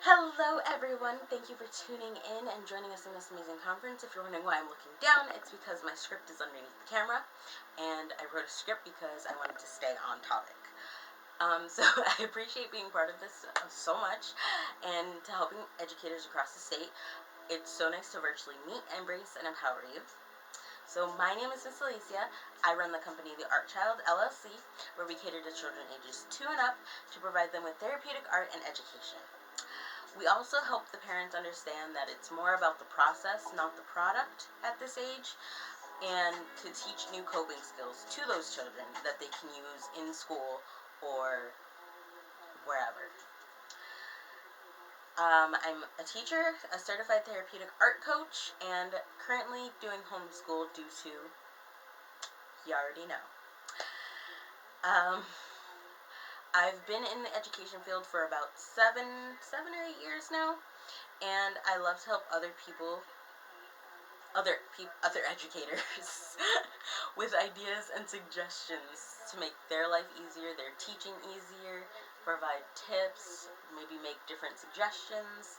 Hello everyone, thank you for tuning in and joining us in this amazing conference. If you're wondering why I'm looking down, it's because my script is underneath the camera, and I wrote a script because I wanted to stay on topic. So I appreciate being part of this so much, and to helping educators across the state. It's so nice to virtually meet, embrace, and empower you. So my name is Miss Alicia. I run the company The Art Child LLC, where we cater to children ages 2 and up to provide them with therapeutic art and education. We also help the parents understand that it's more about the process, not the product at this age, and to teach new coping skills to those children that they can use in school or wherever. I'm a teacher, a certified therapeutic art coach, and currently doing homeschool due to, you already know. I've been in the education field for about 7 or 8 years now, and I love to help other educators with ideas and suggestions to make their life easier, their teaching easier, provide tips, maybe make different suggestions.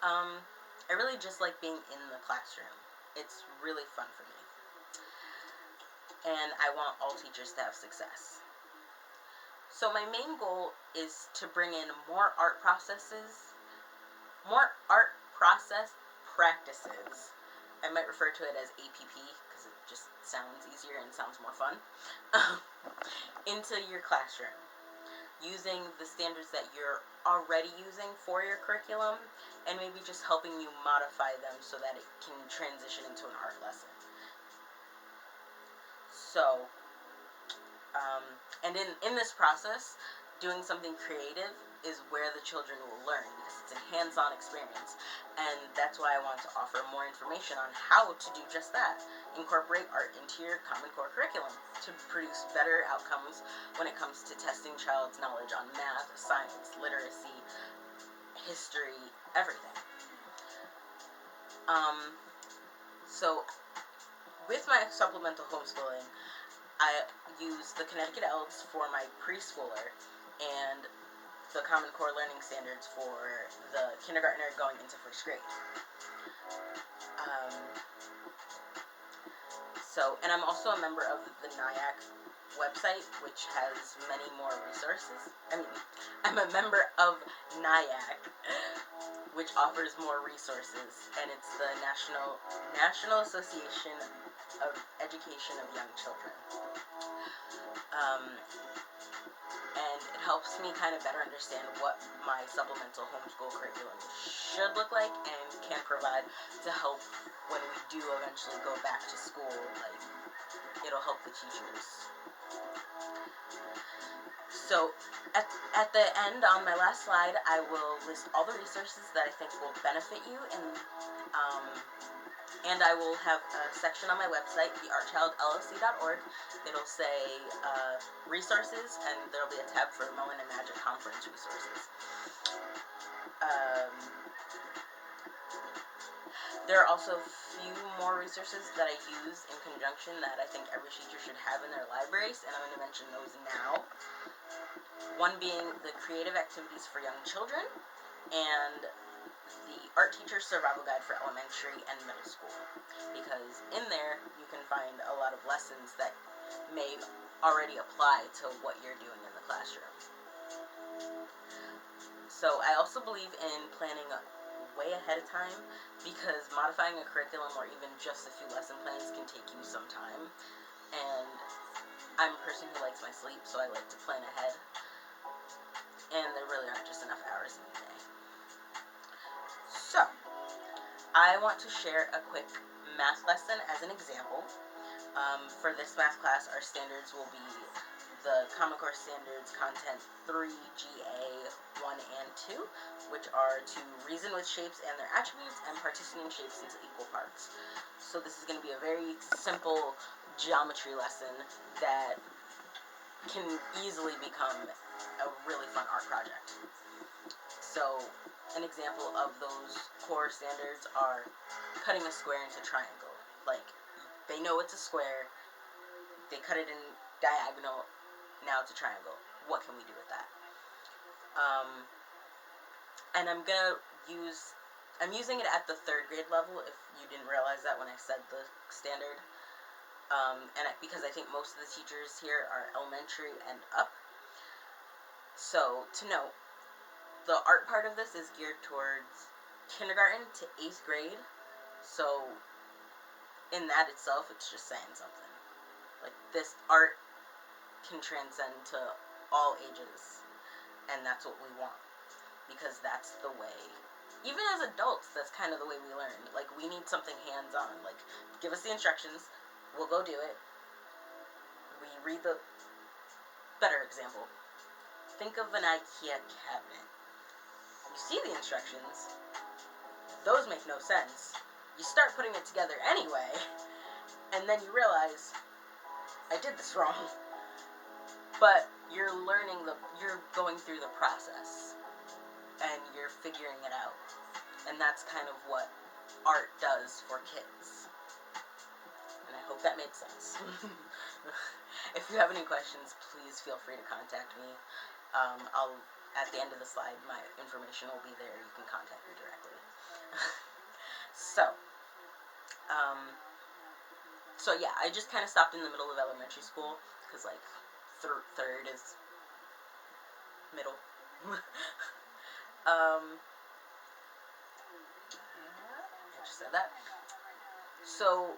I really just like being in the classroom. It's really fun for me, and I want all teachers to have success. So my main goal is to bring in more art process practices. I might refer to it as APP because it just sounds easier and sounds more fun. Into your classroom, using the standards that you're already using for your curriculum, and maybe just helping you modify them so that it can transition into an art lesson. So, and in this process, doing something creative is where the children will learn, because it's a hands-on experience, and that's why I want to offer more information on how to do just that. Incorporate art into your Common Core curriculum to produce better outcomes when it comes to testing child's knowledge on math, science, literacy, history, everything. So with my supplemental homeschooling, I use the Connecticut ELDS for my preschooler and the Common Core learning standards for the kindergartner going into first grade. And I'm also a member of the Nyack website, which has many more resources. I'm a member of Nyack, which offers more resources, and it's the National Association of Education of Young Children. And it helps me kind of better understand what my supplemental homeschool curriculum should look like and can provide to help when we do eventually go back to school. Like, it'll help the teachers. So at the end, on my last slide, I will list all the resources that I think will benefit you, and I will have a section on my website, theartchildllc.org. It'll say resources, and there'll be a tab for Melanin Magic Conference resources. There are also a few more resources that I use in conjunction that I think every teacher should have in their libraries, and I'm going to mention those now. One being the Creative Activities for Young Children, and the Art Teacher Survival Guide for Elementary and Middle School, because in there you can find a lot of lessons that may already apply to what you're doing in the classroom. So I also believe in planning way ahead of time, because modifying a curriculum or even just a few lesson plans can take you some time, and I'm a person who likes my sleep, so I like to plan ahead, and there really aren't just enough hours in the day. So I want to share a quick math lesson as an example. For this math class, our standards will be the Common Core Standards Content 3, GA 1 and 2, which are to reason with shapes and their attributes and partitioning shapes into equal parts. So this is going to be a very simple geometry lesson that can easily become a really fun art project. So an example of those core standards are cutting a square into a triangle. Like, they know it's a square, they cut it in diagonal, now it's a triangle. What can we do with that? And I'm using it at the 3rd grade level, if you didn't realize that when I said the standard. Because I think most of the teachers here are elementary and up. So, to note, the art part of this is geared towards kindergarten to 8th grade. So, in that itself, it's just saying something. Like, this art can transcend to all ages, and that's what we want, because that's the way, even as adults, that's kind of the way we learn. Like, we need something hands-on. Like, give us the instructions, we'll go do it. We read the better example. Think of an IKEA cabinet. You see the instructions, those make no sense. You start putting it together anyway, and then you realize, I did this wrong. But you're you're going through the process, and you're figuring it out. And that's kind of what art does for kids. And I hope that made sense. If you have any questions, please feel free to contact me. At the end of the slide, my information will be there. You can contact me directly. So yeah, I just kind of stopped in the middle of elementary school, because, like, third is middle. I just said that. So,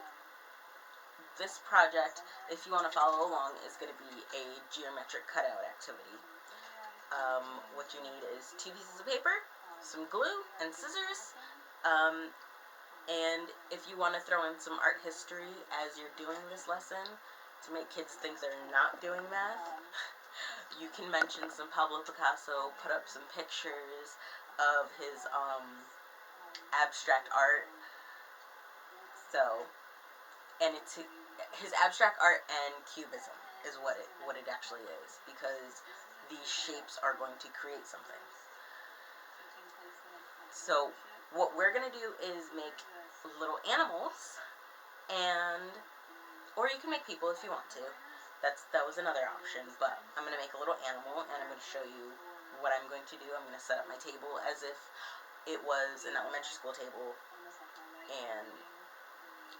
this project, if you want to follow along, is going to be a geometric cutout activity. What you need is 2 pieces of paper, some glue, and scissors. And if you want to throw in some art history as you're doing this lesson to make kids think they're not doing math, you can mention some Pablo Picasso, put up some pictures of his abstract art. So, and it's his abstract art and cubism is what it actually is, because these shapes are going to create something. So what we're going to do is make little animals, or you can make people if you want to. That was another option, but I'm going to make a little animal, and I'm going to show you what I'm going to do. I'm going to set up my table as if it was an elementary school table, and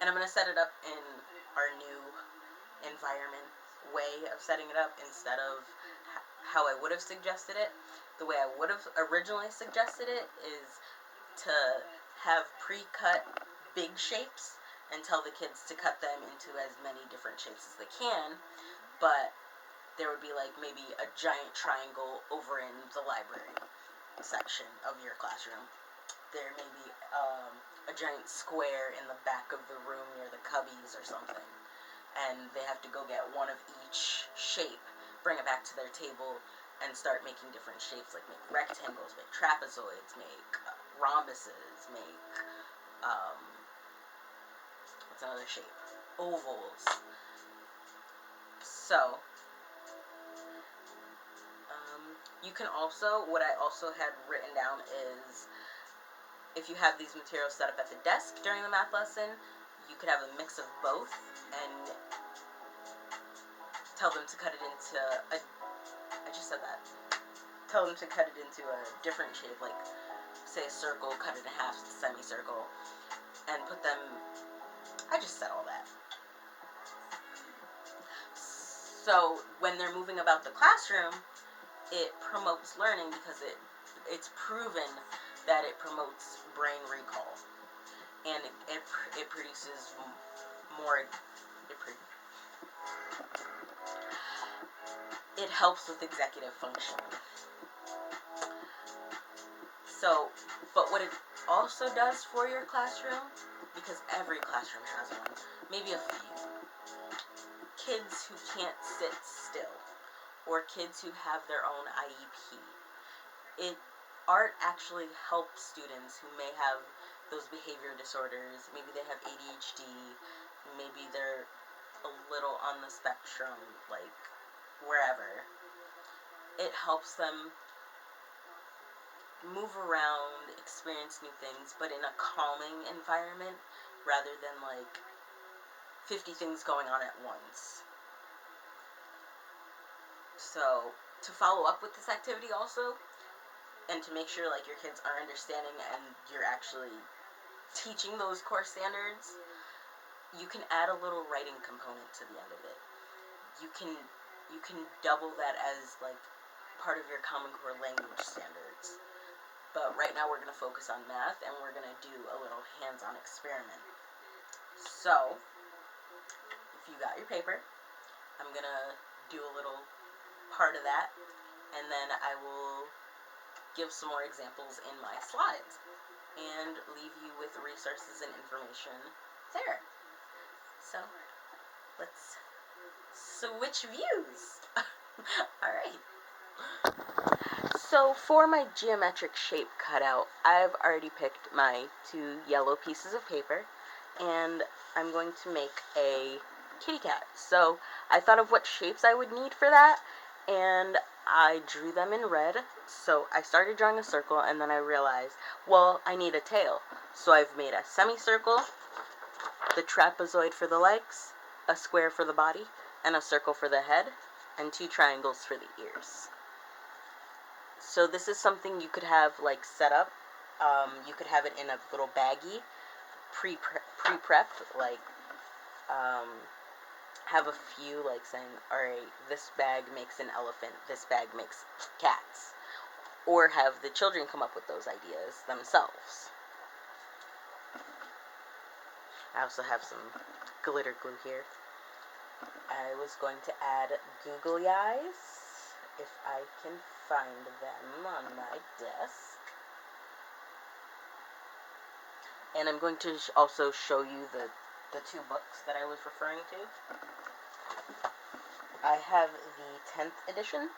I'm going to set it up in our new environment way of setting it up, instead of how I would have suggested it. The way I would have originally suggested it is to have pre-cut big shapes and tell the kids to cut them into as many different shapes as they can, but there would be, like, maybe a giant triangle over in the library section of your classroom. There may be a giant square in the back of the room near the cubbies or something, and they have to go get one of each shape, bring it back to their table, and start making different shapes, like make rectangles, make trapezoids, make rhombuses, make what's another shape? Ovals. So you can also, what I also had written down is, if you have these materials set up at the desk during the math lesson, you could have a mix of both and tell them to cut it into tell them to cut it into a different shape, like, say a circle, cut it in half, semicircle, and put them, I just said all that. So when they're moving about the classroom, it promotes learning, because it's proven that it promotes brain recall, and it produces more, it helps with executive functioning. So, but what it also does for your classroom, because every classroom has one, maybe a few, kids who can't sit still, or kids who have their own IEP, art actually helps students who may have those behavior disorders. Maybe they have ADHD, maybe they're a little on the spectrum, like, wherever. It helps them move around, experience new things, but in a calming environment, rather than, like, 50 things going on at once. So, to follow up with this activity also, and to make sure like your kids are understanding and you're actually teaching those core standards, you can add a little writing component to the end of it. You can double that as like part of your Common Core language standards. But right now we're going to focus on math, and we're going to do a little hands-on experiment. So, if you got your paper, I'm going to do a little part of that, and then I will give some more examples in my slides, and leave you with resources and information there. So, let's switch views. Alright. So for my geometric shape cutout, I've already picked my 2 yellow pieces of paper, and I'm going to make a kitty cat. So I thought of what shapes I would need for that, and I drew them in red. So I started drawing a circle, and then I realized, well, I need a tail. So I've made a semicircle, the trapezoid for the legs, a square for the body, and a circle for the head, and 2 triangles for the ears. So this is something you could have like set up. You could have it in a little baggie, pre-prepped, like have a few like saying, alright, this bag makes an elephant, this bag makes cats. Or have the children come up with those ideas themselves. I also have some glitter glue here. I was going to add googly eyes, if I can find them on my desk. And I'm going to also show you the 2 books that I was referring to. I have the 10th edition.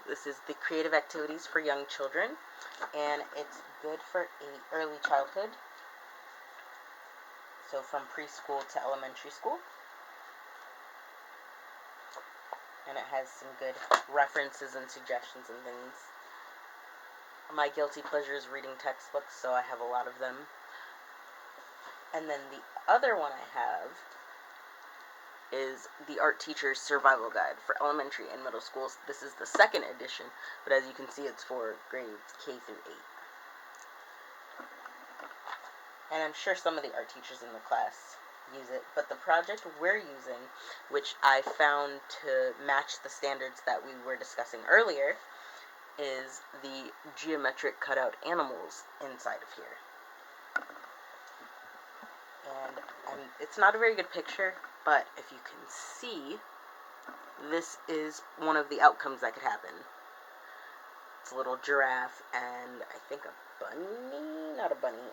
This is the Creative Activities for Young Children, and it's good for early childhood, so from preschool to elementary school. And it has some good references and suggestions and things. My guilty pleasure is reading textbooks, so I have a lot of them. And then the other one I have is the Art Teacher's Survival Guide for elementary and middle schools. This is the 2nd edition, but as you can see, it's for grades K through 8. And I'm sure some of the art teachers in the class use it, but the project we're using, which I found to match the standards that we were discussing earlier, is the geometric cutout animals inside of here. And it's not a very good picture, but if you can see, this is one of the outcomes that could happen. It's a little giraffe and I think a bunny, not a bunny,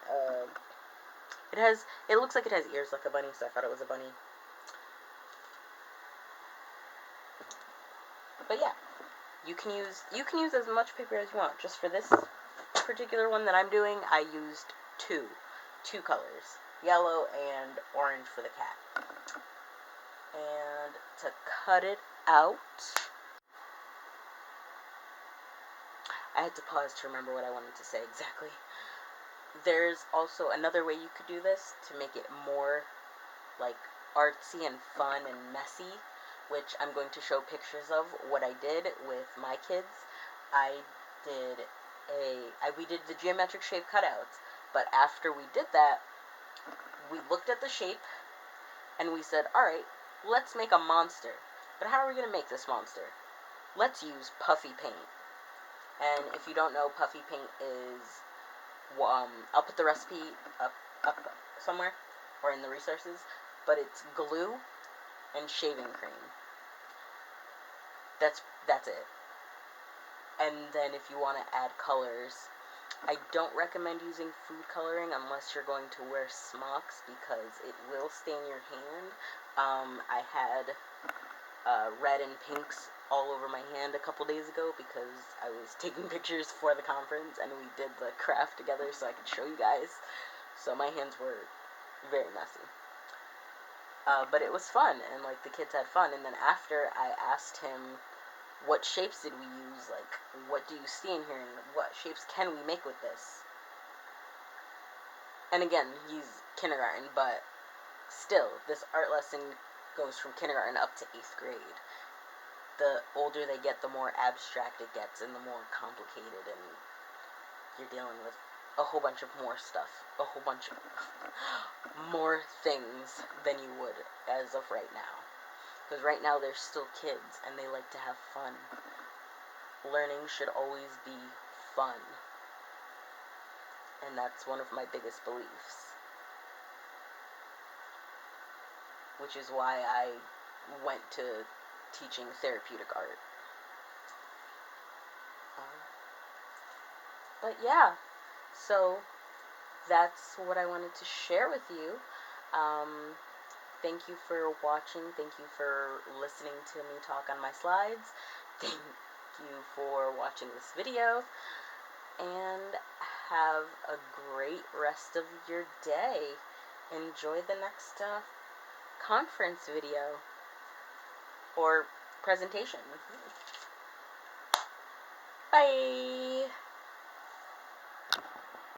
it looks like it has ears like a bunny, so I thought it was a bunny. But yeah, you can use as much paper as you want. Just for this particular one that I'm doing, I used two colors, yellow and orange for the cat. And to cut it out, I had to pause to remember what I wanted to say exactly. There's also another way you could do this to make it more like artsy and fun and messy, which I'm going to show pictures of what I did with my kids. We did the geometric shape cutouts, but after we did that, we looked at the shape and we said, alright, let's make a monster. But how are we going to make this monster? Let's use puffy paint. And if you don't know, puffy paint is, I'll put the recipe up somewhere or in the resources, but it's glue and shaving cream. That's it. And then if you want to add colors, I don't recommend using food coloring unless you're going to wear smocks because it will stain your hand. I had red and pinks all over my hand a couple days ago because I was taking pictures for the conference and we did the craft together so I could show you guys. So my hands were very messy. But it was fun, and like the kids had fun. And then after, I asked him, what shapes did we use? Like, what do you see in here? And what shapes can we make with this? And again, he's kindergarten, but still, this art lesson goes from kindergarten up to 8th grade. the older they get, the more abstract it gets and the more complicated, and you're dealing with a whole bunch of more stuff, a whole bunch of more things than you would as of right now. Because right now they're still kids and they like to have fun. Learning should always be fun. And that's one of my biggest beliefs. Which is why I went to teaching therapeutic art. But yeah, so that's what I wanted to share with you. Thank you for watching. Thank you for listening to me talk on my slides. Thank you for watching this video. And have a great rest of your day. Enjoy the next conference video or presentation. Bye!